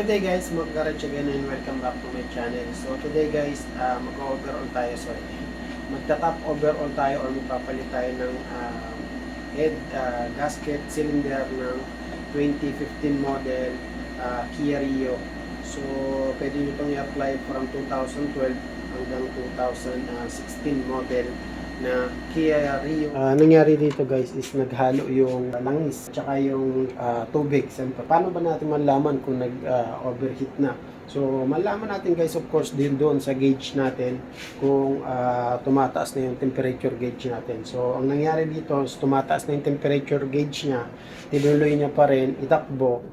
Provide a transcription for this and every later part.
good day guys, mag-garage again and welcome back to my channel. So today guys, mag-overall tayo, magta-top overall tayo or magpapalit tayo ng head gasket cylinder ng 2015 model Kia Rio. So pwede nyo itong i-apply from 2012 hanggang 2016 model na Kia Rio. Nangyari dito guys is naghalo yung langis tsaka yung tubig. Siyempre, paano ba natin malaman kung nag-overheat na? So, malaman natin guys of course din doon sa gauge natin kung tumataas na yung temperature gauge natin. So, ang nangyari dito is tumataas na yung temperature gauge niya, tinuloy niya pa rin itakbo.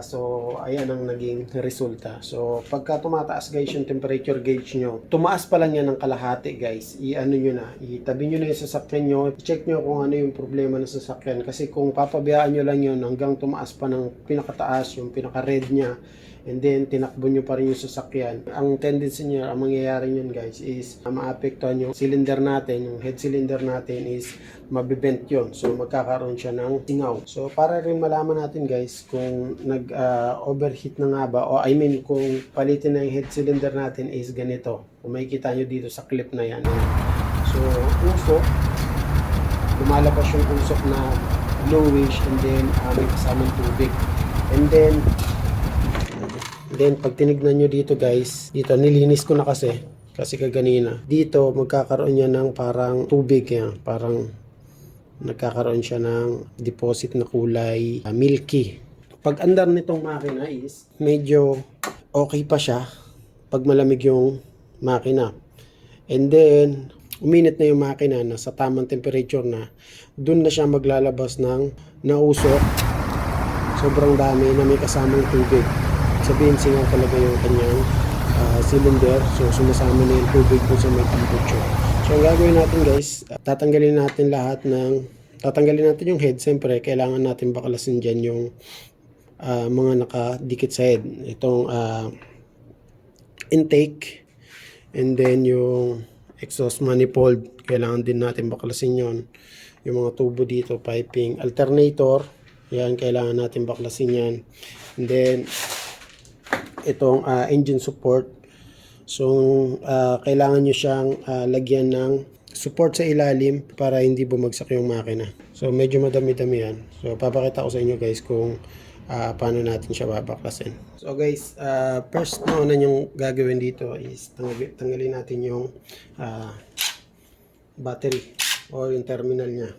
So, ayan ang naging resulta. So, pagka tumataas guys yung temperature gauge nyo, tumaas pa lang yan ng kalahati guys. I-ano nyo na, itabi nyo na yung sasakyan nyo, i-check nyo kung ano yung problema ng sasakyan. Kasi kung papabayaan nyo lang yun hanggang tumaas pa ng pinakataas, yung pinaka-red nya, and then tinakbo nyo pa rin yung sasakyan, ang tendency niya, ang mangyayari nyo guys is maapektuhan yung cylinder natin, yung head cylinder natin is mabibent yun. So magkakaroon siya ng singaw. So para rin malaman natin guys kung nag-overheat na nga ba, o I mean kung palitin na yung head cylinder natin is ganito. Kung makikita nyo dito sa clip na yan. So usok, lumalabas yung usok na bluish, and then may kasamang tubig. And then pag tinignan nyo dito guys, dito nilinis ko na kasi kaganina. Dito magkakaroon niya ng parang tubig yan, parang nagkakaroon siya ng deposit na kulay milky. Pag andar nitong makina is medyo okay pa siya pag malamig yung makina. And then uminit na yung makina na sa tamang temperature na, dun na siya maglalabas ng nausok. Sobrang dami na may kasamang tubig. Sabihin singaw talaga yung kanyang cylinder. So sumasama na yung tubig po sa may temperature. So ang gagawin natin guys, tatanggalin natin yung head. Siyempre kailangan natin baklasin dyan yung mga nakadikit sa head. Itong intake, and then yung exhaust manifold, kailangan din natin baklasin yon. Yung mga tubo dito, piping, alternator, yan kailangan natin baklasin yan. And then itong engine support, so kailangan nyo siyang lagyan ng support sa ilalim para hindi bumagsak yung makina. So medyo madami-dami yan. So papakita ko sa inyo guys kung paano natin siya babaklasin. So guys, first na yung gagawin dito is tanggalin natin yung battery o yung terminal nya.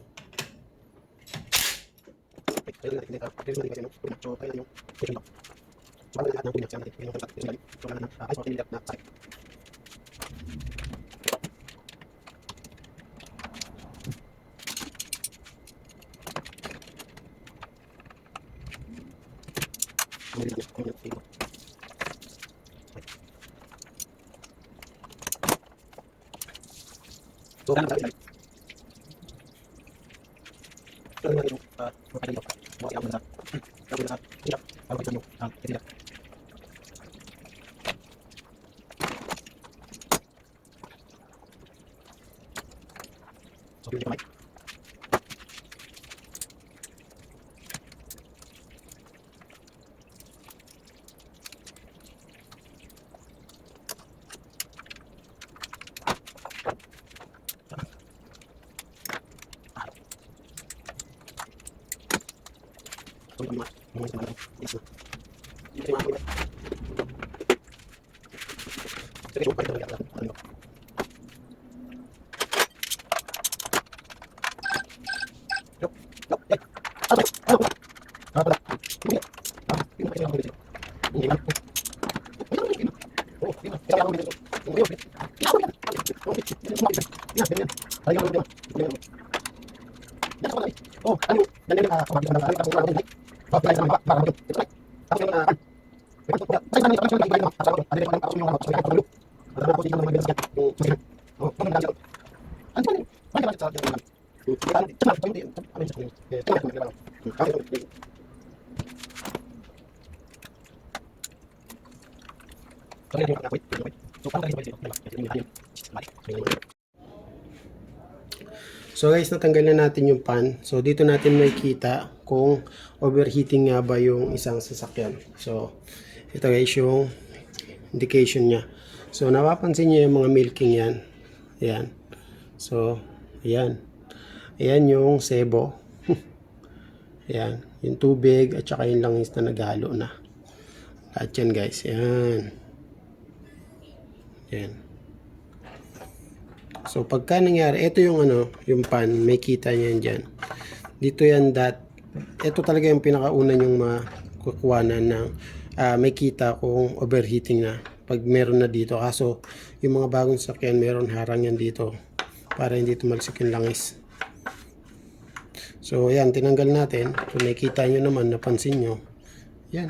So guys, natanggal na natin yung pan. So dito natin makikita kung overheating nga ba yung isang sasakyan. So ito guys yung indication niya. So napapansin niyo yung mga milking yan. Ayan. So ayan. Ayan yung sebo. Ayan. Yung tubig at saka yung langis na naghalo na. Lahat yan guys. Ayan. Ayan. So pagka nangyari, ito yung yung pan, may kita niyan diyan. Dito yan ito talaga yung pinakauna yung makukuhanan ng may kita kung overheating na pag meron na dito. Kaso yung mga bagong sakyan meron harang yan dito para hindi tumalsik yung langis. So ayan, tinanggal natin. Kung nakikita nyo naman, napansin nyo, yan.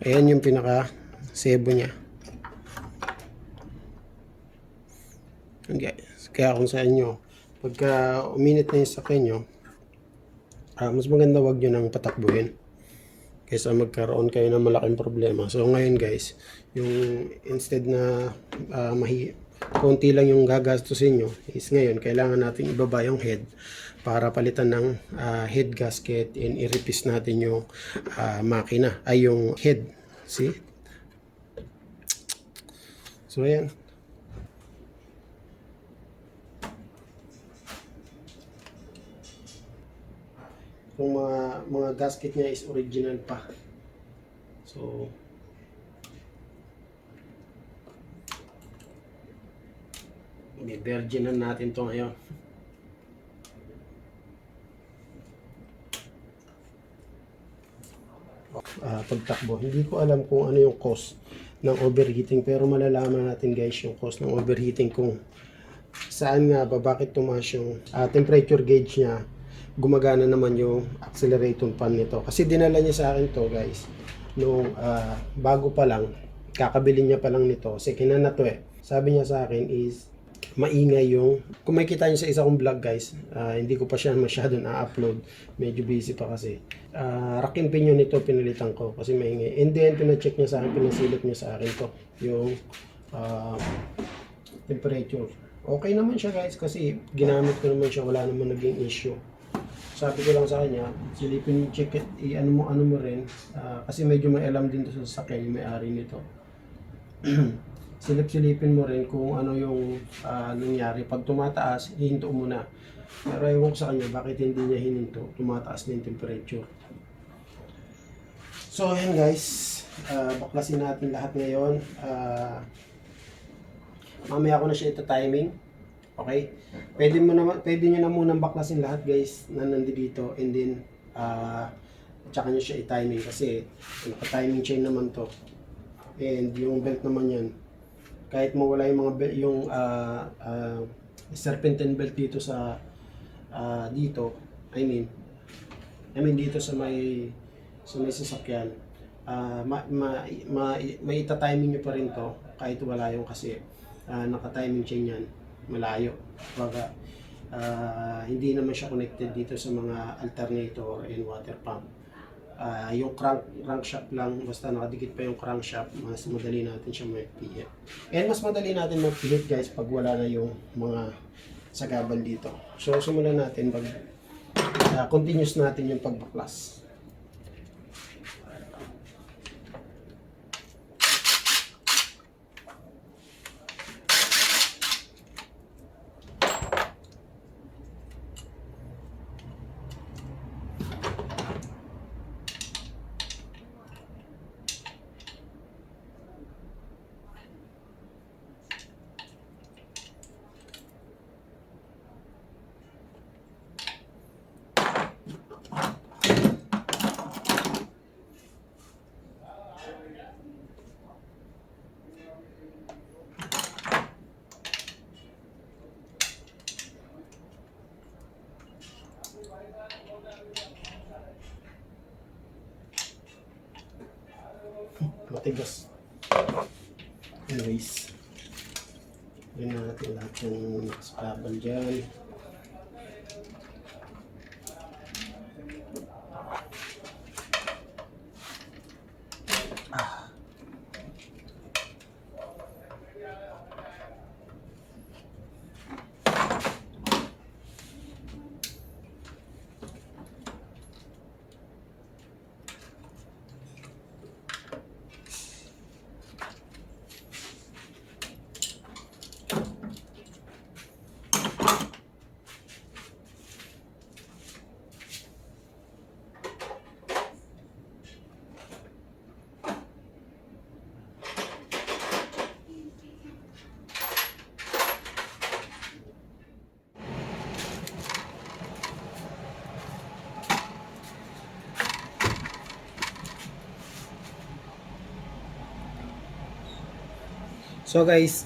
Ayan yung pinaka sebo nya. Okay. Kaya kung sa inyo, pagka uminit na yung sakyan nyo, mas maganda wag nyo nang patakbuhin kaysa magkaroon kayo ng malaking problema. So ngayon guys, yung instead na konti lang yung gagastusin nyo, is ngayon kailangan natin ibaba yung head para palitan ng head gasket and i-replace natin yung makina, ay yung head. See? So ayan. Yung mga gasket niya is original pa. So i-virginan natin to ngayon. Pagtakbo, hindi ko alam kung ano yung cause ng overheating, pero malalaman natin guys yung cause ng overheating kung saan nga ba, bakit tumaas yung temperature gauge niya, gumagana naman yung accelerator pan nito. Kasi dinala niya sa akin to guys nung bago pa lang, kakabili niya pa lang nito, second hand na to eh. Sabi niya sa akin is maingay yung, kung makikita niyo sa isa kong vlog guys, hindi ko pa siya masyado na-upload, medyo busy pa kasi. Rack and pinion nito pinalitan ko kasi maingay, and then pina-check niya sa akin, pinasilip niya sa akin to yung temperature. Okay naman siya guys kasi ginamit ko naman siya, wala naman naging issue. Sabi ko lang sa kanya, silipin, check it, ano mo rin, kasi medyo may alam din to sa sasakyan yung may-ari nito. Silip-silipin mo rin kung ano yung nangyari. Pag tumataas, hihinto mo na. Pero ewan ko sa kanya, bakit hindi niya hininto, tumataas na yung temperature. So ayan guys, baklasin natin lahat ngayon. Mamaya ko na siya ita-timing. Okay? Pwede nyo na munang baklasin lahat guys na nandito, and then tsaka nyo siya i-timing kasi naka-timing chain naman to. And yung belt naman yan, kahit mawala yung mga belt, yung serpentine belt dito sa dito, I mean dito sa may sasakyan, may ita-timing nyo pa rin to kahit wala yung, kasi naka-timing chain yan, malayo. Baga, hindi naman siya connected dito sa mga alternator and water pump. Yung crankshaft lang, basta nakadikit pa yung crankshaft, mas madali natin siya mag-pihit. And mas madali natin mag-pihit guys pag wala na yung mga sagabal dito. So simulan natin pag continuous natin yung pagbaklas. Matigas. Anyways, yun na natin lahat yung nakasabal dyan. So guys,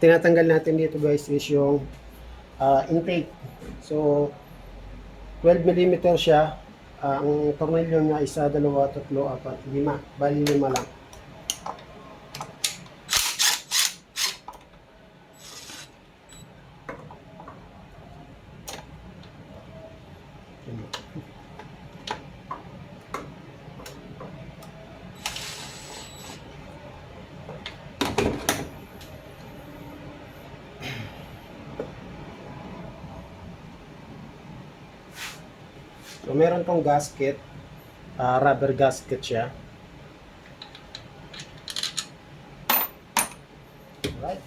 tinatanggal natin dito guys is yung intake. So 12 mm siya. Ang tornilyo niya isa, dalawa, tatlo, apat, lima. Bali lima lang. So meron tong gasket, rubber gasket siya. Alright.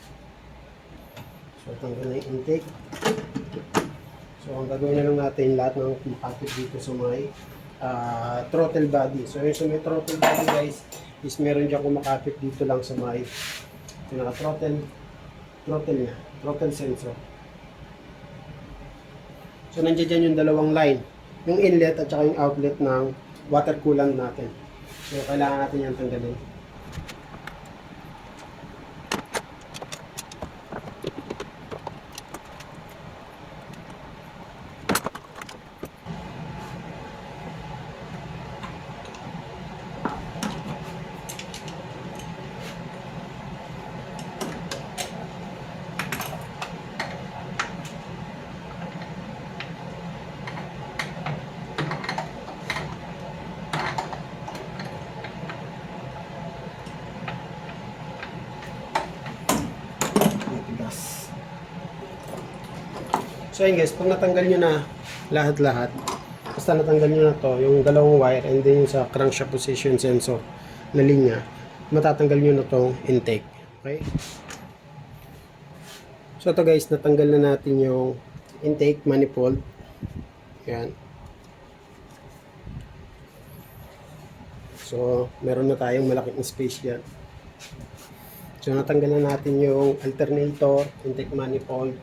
So tanggal na yung intake. So ang gagawin na lang natin lahat ng makapit dito sa may throttle body. So yung sa may throttle body guys is meron dyan kumakapit dito lang sa may pinaka-throttle niya, throttle sensor. So nandiyan dyan yung dalawang line, yung inlet at saka yung outlet ng water coolant natin. So kailangan natin yan tanggalin. So yun guys, pag natanggal nyo na lahat-lahat, basta natanggal nyo na to, yung dalawang wire and then yung sa crankshaft position sensor na linya, matatanggal nyo na tong intake. Okay? So ito guys, natanggal na natin yung intake manifold. Yan. So meron na tayong malaking space yan. So natanggal na natin yung alternator, intake manifold.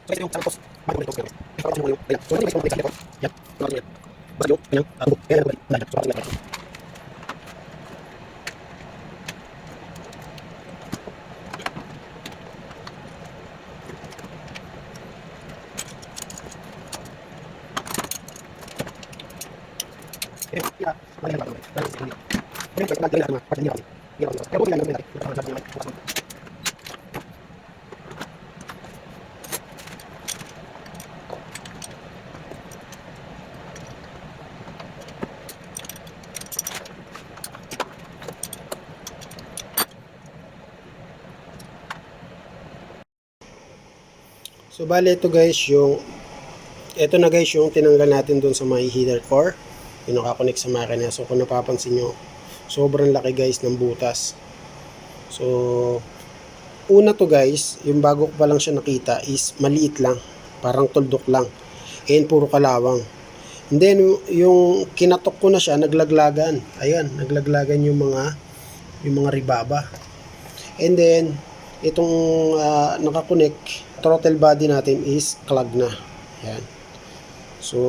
So ito yung tapos bago nito pero ito yung kaya so ito yung nito yan ano yan basta yung kanyang buko kaya nagawin na so bakit nagawin ya ano yan bakit ano yan ano yung pagkakagawa ng part niya pero kung ilan naman natin so bale ito guys yung ito na guys yung tinanggal natin doon sa may heater core yung nakakonect sa makina. So kung napapansin nyo sobrang laki guys ng butas. So una to guys yung bago ko pa lang siya nakita is maliit lang, parang tuldok lang and puro kalawang. And then yung kinatok ko na siya naglaglagan, ayan naglaglagan yung mga ribaba. And then itong nakakonect throttle body natin is clog na. Yan. So,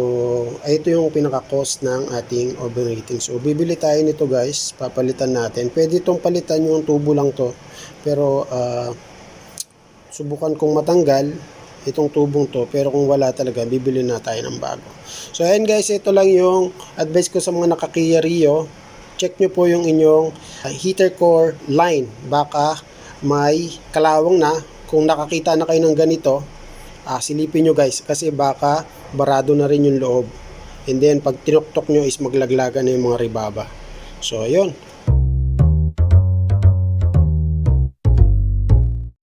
ito yung pinaka-cause ng ating overheating. So, bibili tayo nito guys. Papalitan natin. Pwede itong palitan yung tubo lang to. Pero, subukan kong matanggal itong tubong to. Pero kung wala talaga, bibili na tayo ng bago. So, ayan guys. Ito lang yung advice ko sa mga naka Kia Rio. check nyo po yung inyong heater core line. Baka may kalawang na. Kung nakakita na kayo ng ganito, silipin nyo guys, kasi baka barado na rin yung loob. And then pag tinuktok nyo is maglaglagan na yung mga ribaba. So ayun,